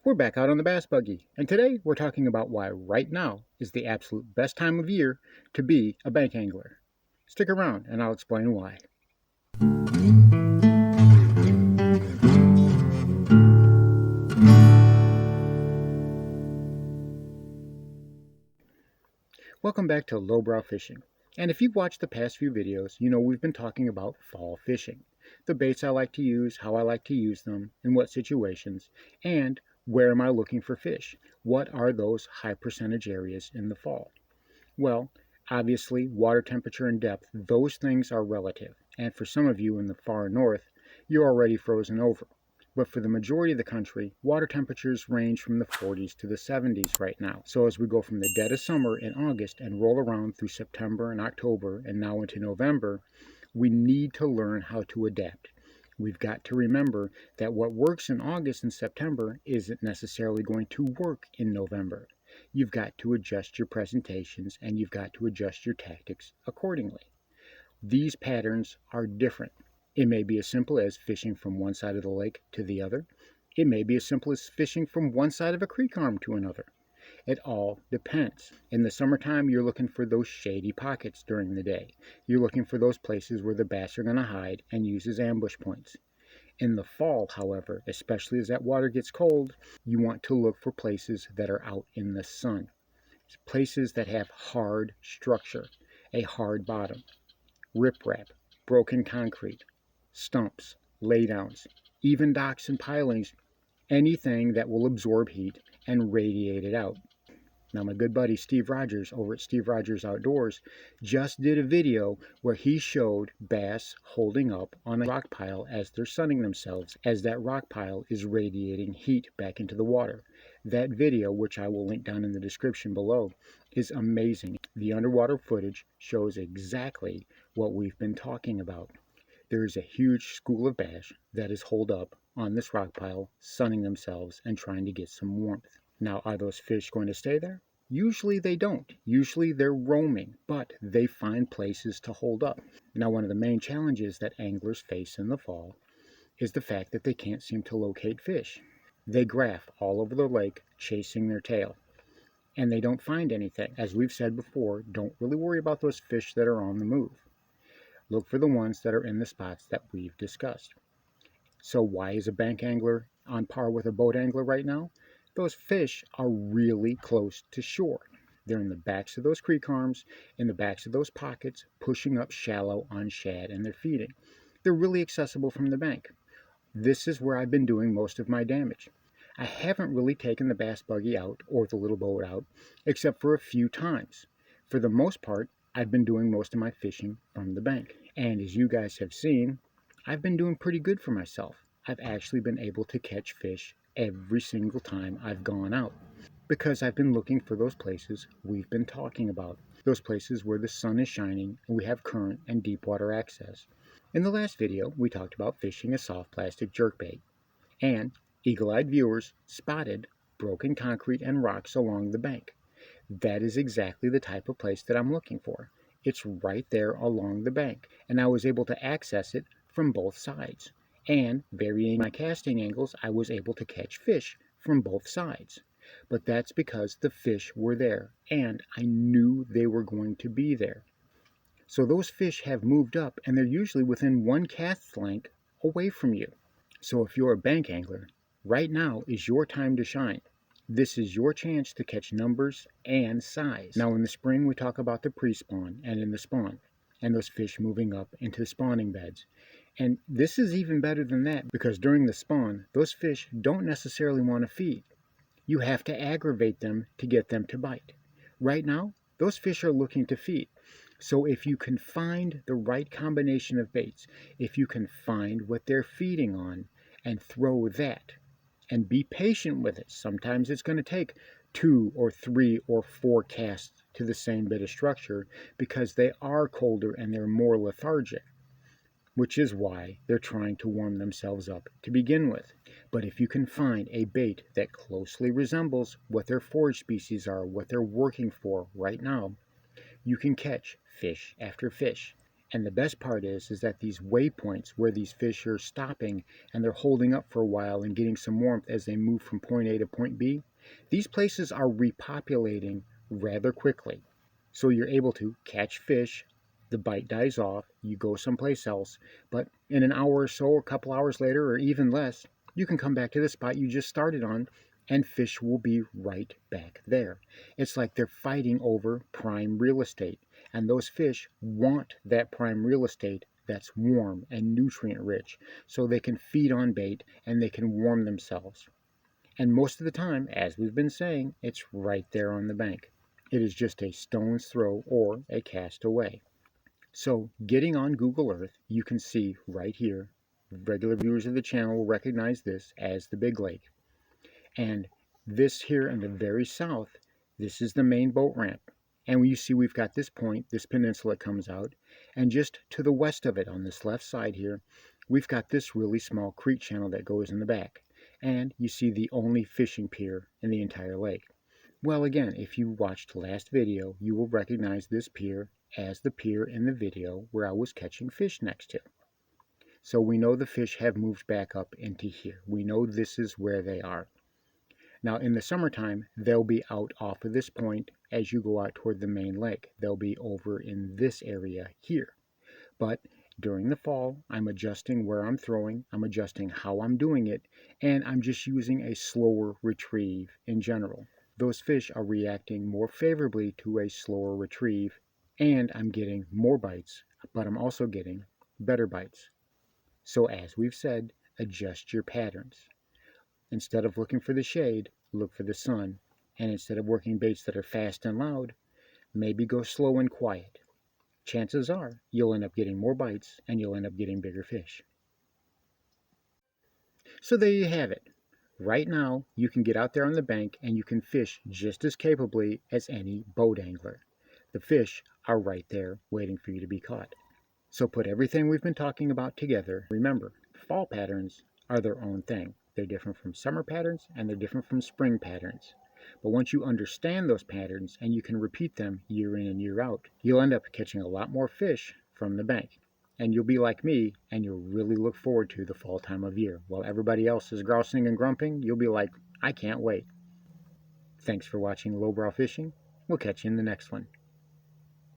We're back out on the bass buggy, and today we're talking about why right now is the absolute best time of year to be a bank angler. Stick around and I'll explain why. Welcome back to Lowbrow Fishing. And if you've watched the past few videos, you know we've been talking about fall fishing. The baits I like to use, how I like to use them, in what situations, and where am I looking for fish? What are those high percentage areas in the fall? Well, obviously, water temperature and depth, those things are relative. And for some of you in the far north, you're already frozen over. But for the majority of the country, water temperatures range from the 40s to the 70s right now. So as we go from the dead of summer in August and roll around through September and October and now into November, we need to learn how to adapt. We've got to remember that what works in August and September isn't necessarily going to work in November. You've got to adjust your presentations and you've got to adjust your tactics accordingly. These patterns are different. It may be as simple as fishing from one side of the lake to the other. It may be as simple as fishing from one side of a creek arm to another. It all depends. In the summertime, you're looking for those shady pockets during the day. You're looking for those places where the bass are going to hide and use as ambush points. In the fall, however, especially as that water gets cold, you want to look for places that are out in the sun. Places that have hard structure, a hard bottom, riprap, broken concrete, stumps, laydowns, even docks and pilings, anything that will absorb heat and radiate it out. Now, my good buddy Steve Rogers over at Steve Rogers Outdoors just did a video where he showed bass holding up on a rock pile as they're sunning themselves, as that rock pile is radiating heat back into the water. That video, which I will link down in the description below, is amazing. The underwater footage shows exactly what we've been talking about. There is a huge school of bass that is holed up on this rock pile, sunning themselves and trying to get some warmth. Now, are those fish going to stay there? Usually they don't. Usually they're roaming, but they find places to hold up. Now, one of the main challenges that anglers face in the fall is the fact that they can't seem to locate fish. They graph all over the lake chasing their tail, and they don't find anything. As we've said before, don't really worry about those fish that are on the move. Look for the ones that are in the spots that we've discussed. So why is a bank angler on par with a boat angler right now? Those fish are really close to shore. They're in the backs of those creek arms, in the backs of those pockets, pushing up shallow on shad, and they're feeding. They're really accessible from the bank. This is where I've been doing most of my damage. I haven't really taken the bass buggy out or the little boat out, except for a few times. For the most part, I've been doing most of my fishing from the bank. And as you guys have seen, I've been doing pretty good for myself. I've actually been able to catch fish every single time I've gone out, because I've been looking for those places we've been talking about, those places where the sun is shining and we have current and deep water access. In the last video, we talked about fishing a soft plastic jerkbait, and eagle-eyed viewers spotted broken concrete and rocks along the bank. That is exactly the type of place that I'm looking for. It's right there along the bank, and I was able to access it from both sides. And varying my casting angles, I was able to catch fish from both sides. But that's because the fish were there, and I knew they were going to be there. So those fish have moved up, and they're usually within one cast length away from you. So if you're a bank angler, right now is your time to shine. This is your chance to catch numbers and size. Now in the spring we talk about the pre-spawn and in the spawn, and those fish moving up into the spawning beds. And this is even better than that, because during the spawn, those fish don't necessarily want to feed. You have to aggravate them to get them to bite. Right now, those fish are looking to feed. So if you can find the right combination of baits, if you can find what they're feeding on and throw that, and be patient with it. Sometimes it's going to take 2 or 3 or 4 casts to the same bit of structure because they are colder and they're more lethargic, which is why they're trying to warm themselves up to begin with. But if you can find a bait that closely resembles what their forage species are, what they're working for right now, you can catch fish after fish. And the best part is that these waypoints where these fish are stopping and they're holding up for a while and getting some warmth as they move from point A to point B, these places are repopulating rather quickly. So you're able to catch fish, the bite dies off, you go someplace else, but in an hour or so, a couple hours later, or even less, you can come back to the spot you just started on and fish will be right back there. It's like they're fighting over prime real estate, and those fish want that prime real estate that's warm and nutrient rich, so they can feed on bait and they can warm themselves. And most of the time, as we've been saying, it's right there on the bank. It is just a stone's throw or a cast away. So getting on Google Earth, you can see right here, regular viewers of the channel will recognize this as the Big Lake. And this here in the very south, this is the main boat ramp. And you see we've got this point, this peninsula comes out, and just to the west of it on this left side here, we've got this really small creek channel that goes in the back. And you see the only fishing pier in the entire lake. Well, again, if you watched the last video, you will recognize this pier as the pier in the video where I was catching fish next to. So we know the fish have moved back up into here. We know this is where they are. Now in the summertime, they'll be out off of this point as you go out toward the main lake. They'll be over in this area here. But during the fall, I'm adjusting where I'm throwing, I'm adjusting how I'm doing it, and I'm just using a slower retrieve in general. Those fish are reacting more favorably to a slower retrieve, and I'm getting more bites, but I'm also getting better bites. So as we've said, adjust your patterns. Instead of looking for the shade, look for the sun. And instead of working baits that are fast and loud, maybe go slow and quiet. Chances are you'll end up getting more bites and you'll end up getting bigger fish. So there you have it. Right now, you can get out there on the bank and you can fish just as capably as any boat angler. The fish are right there waiting for you to be caught. So put everything we've been talking about together. Remember, fall patterns are their own thing. They're different from summer patterns and they're different from spring patterns. But once you understand those patterns and you can repeat them year in and year out, you'll end up catching a lot more fish from the bank. And you'll be like me and you'll really look forward to the fall time of year. While everybody else is grousing and grumping, you'll be like, I can't wait. Thanks for watching Lowbrow Fishing. We'll catch you in the next one.